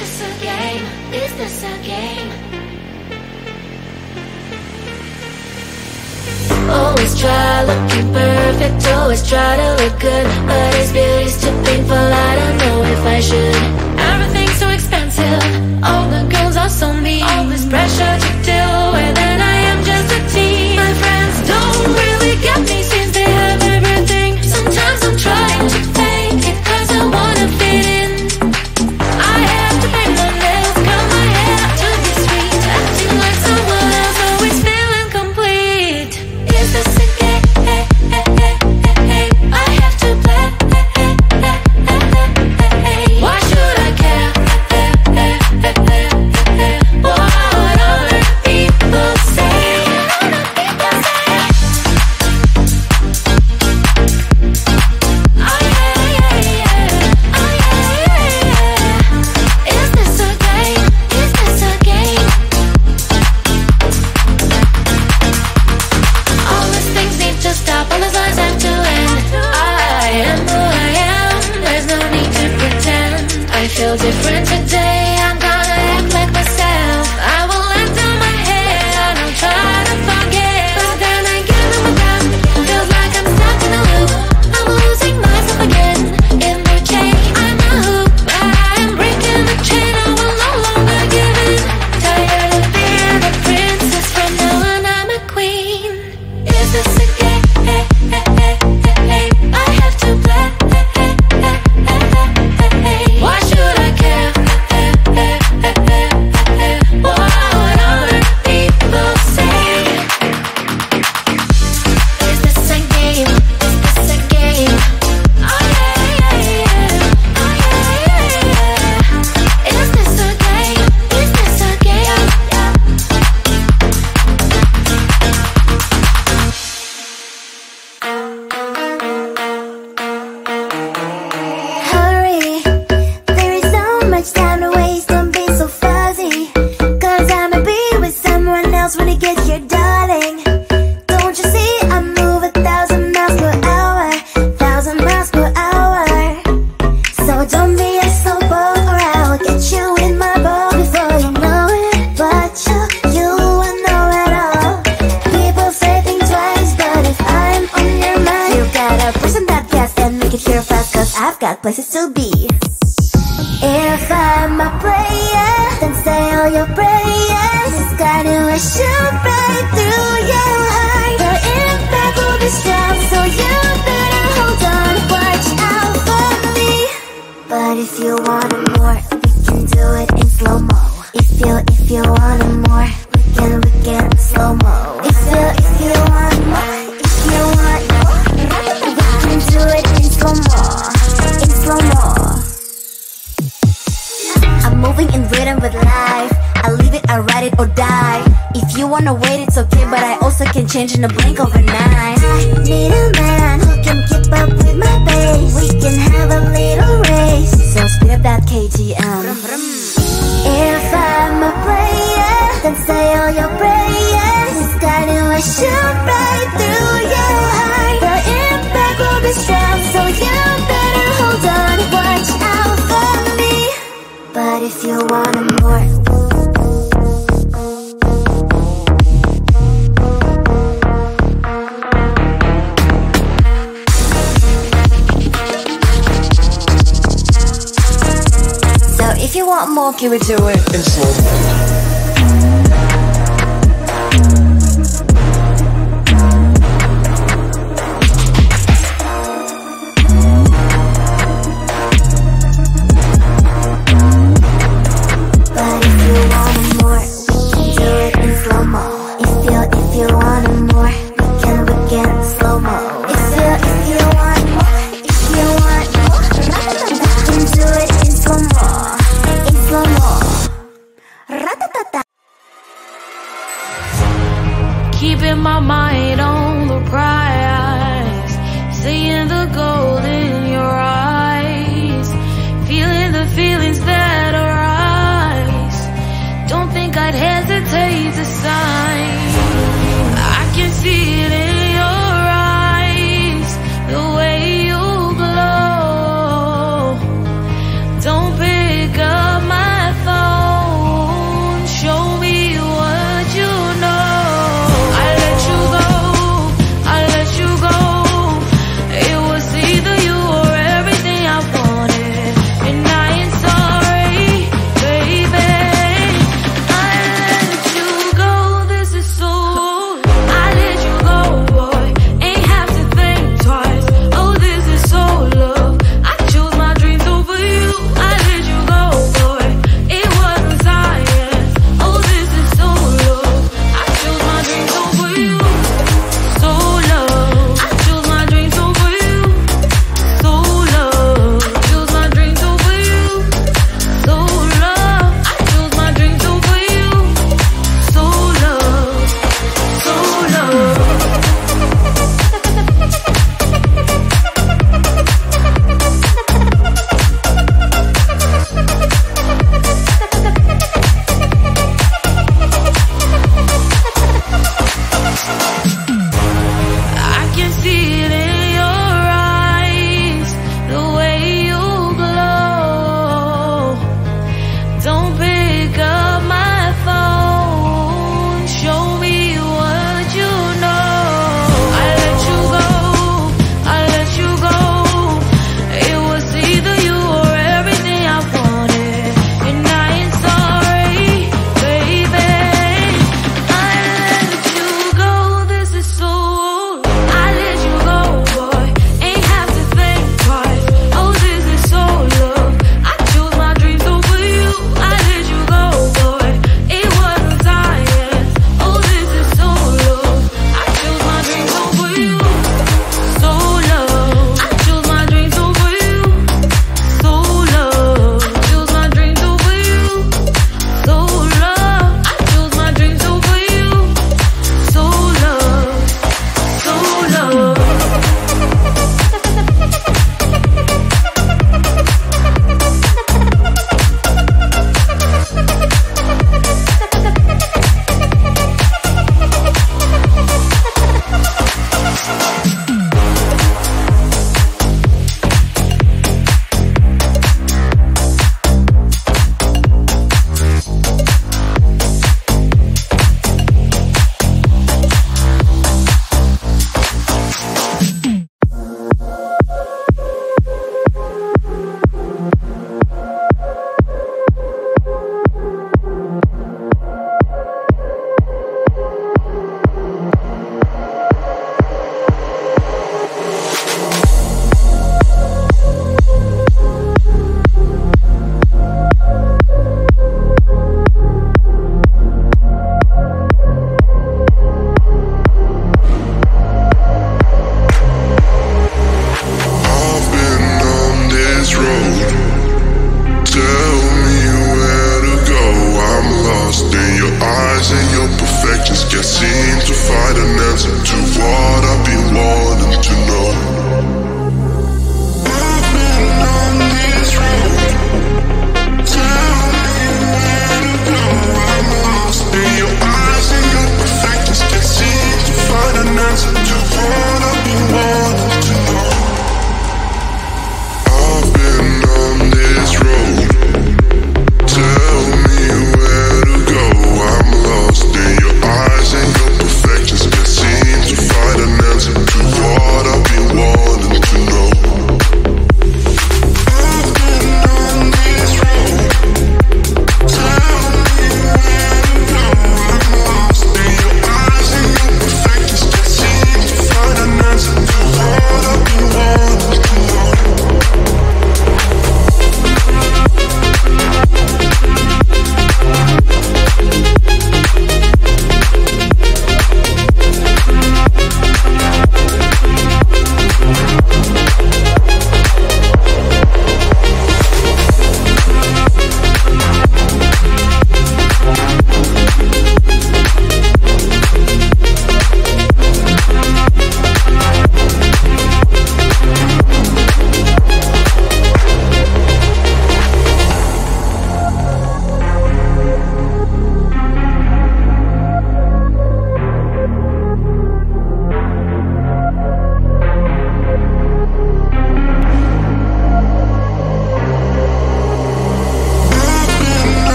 this a game? Is this a game? Always try looking perfect, always try to look good, but is beauty's too painful? I don't know if I should. Everything's so expensive, all the girls are so mean, all this pressure to deal with, and I am just a teen. My friends don't really get me since they have everything. Sometimes I'm trying to fake it cause I wanna fit in. I have to paint my nails, curl my hair to be sweet, acting like someone else, always feeling complete. Is this a game? I have to play. Why should I care? What other people say? Is this a game? Is this a game? All these things need to stop, all the signs have to end. I am who I am, there's no need to pretend. I feel different today, I'm gonna act like myself. I will let down my head, I don't try to forget. But then again, I'm down, feels like I'm stuck in a loop. I'm losing myself again, in the chain, I'm a hoop. I'm breaking the chain, I will no longer give in. Tired of being a princess, from now on I'm a queen. Is this a game? I have to play. Why should I care? What other people say? Is this a game? Is this a game? Oh yeah, yeah, yeah. Oh yeah, yeah, yeah. Is this a game? Is this a game? Hurry, there is so much time to waste, don't be so fuzzy. Cause I'ma be with someone else when it gets here, darling. Don't you see, I move 1,000 miles per hour, 1,000 miles per hour. So don't be a slow boat or I'll get you in my boat before you know it. But you won't know at all. People say think twice, but if I'm on your mind, you gotta push on that gas and make it here fast, cause I've got places to be. If I'm a player, then say all your prayers. It's gonna shoot right through your heart. The impact will be strong, so you better hold on, watch out for me. But if you want more, we can do it in slow-mo. If you want more, we can slow-mo. If you want more, we can do it in slow-mo, in slow-mo. I'm moving in rhythm with life, I leave it, I ride it or die. If you wanna wait, it's okay, but I also can change in a blink overnight. I need a man who can keep up with my pace. We can have a little race, so speed up that KTM. If I'm a player, then say all your prayers. It's gonna shoot right through your heart. The impact will be strong, so you better hold on, watch out for me. But if you want more, so if you want more, give it to it in slow-mo. But if you want more, we can do it in slow-mo. If you want more, we can slow-mo. If you want more, we can do it in slow-mo, in slow-mo. Ratata.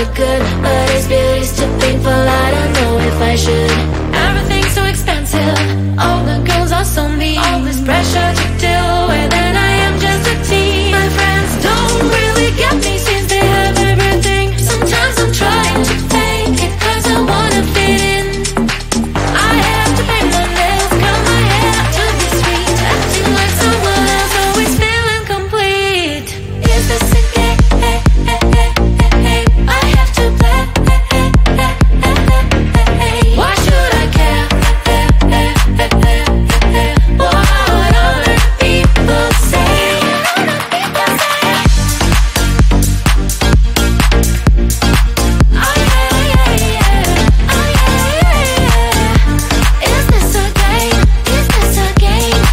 look good, but his beauty's too painful. I don't know if I should. Everything's so expensive, all the girls are so mean. All this pressure to deal with, and I am just a teen. My friends don't really get me since they have everything. Sometimes I'm trying to fake it, cause I wanna fit in. I have to paint my nails, curl my hair to be sweet, acting like someone else, always feeling complete. Is this a game? I have to play. Why should I care? What other people say? Is this a game? Is this a game?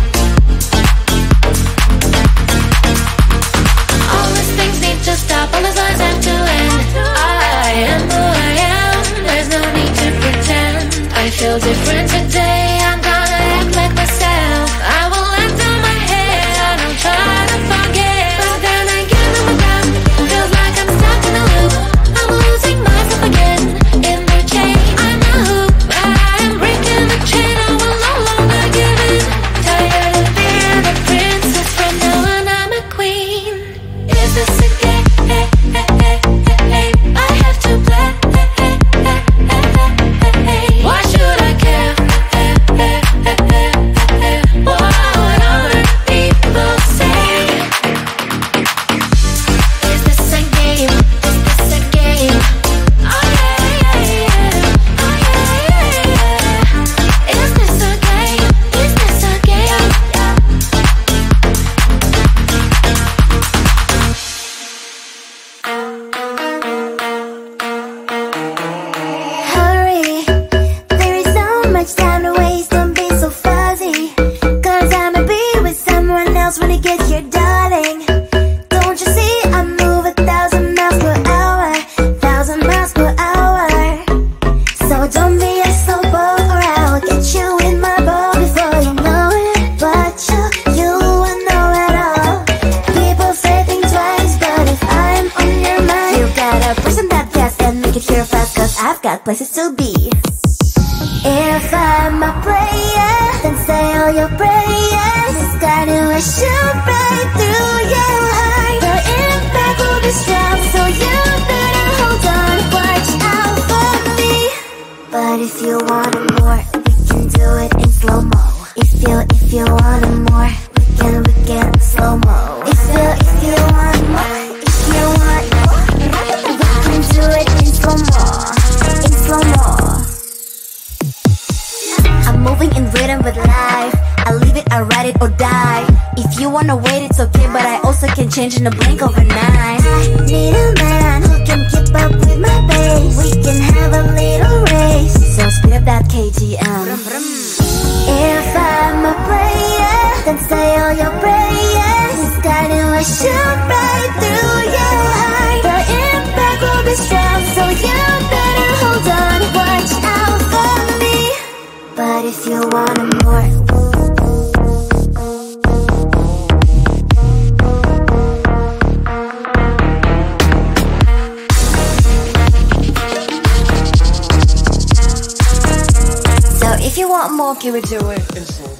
All these things need to stop, all these lies have to end. I am who I am, there's no need to pretend. I feel different today, I'm gonna act like myself. I will let down my head, I don't try to forget. But then again, I'm around, feels like I'm stuck in a loop. I'm losing myself again, in the chain. I'm a hoop, but I am breaking the chain. I will no longer give in. Tired of being a princess, from now on I'm a queen. Is this a game? I have to play. Why should I care? What other people say? Is this a game? Is this a game? Oh yeah. Oh yeah. Is this a game? Is this a game? Hurry, there is so much time to waste, don't be so fuzzy. Cause I'ma be with someone else when it gets here, darling. Don't you see, I move 1,000 miles per hour, 1,000 miles per hour. So don't be a slow boat or I'll get you in my boat before you know it. But you will know it all. People say think twice, but if I'm on your mind, you gotta person that gas and make it here fast, cause I've got places to be. If I'm a player, then say all your prayers. This guy knew I shoot right through your heart. The impact will be strong, so you better hold on, watch out for me. But if you want it more, we can do it in slow-mo. If you want it more, we can slow-mo. If you want more, if you want more, we can do it in slow-mo, in slow-mo. I'm moving in rhythm with life, I leave it, I ride it or die. If you wanna wait, it's okay, but I also can change in a blink overnight. I need a man who can keep up with my pace. We can have a little race, so speed up that KTM. If I'm a player, then say all your prayers. This guy knew I shoot right through your heart. The impact will be strong, so you better hold on, watch out for me. But if you want it more, so if you want more, can we do it in slow?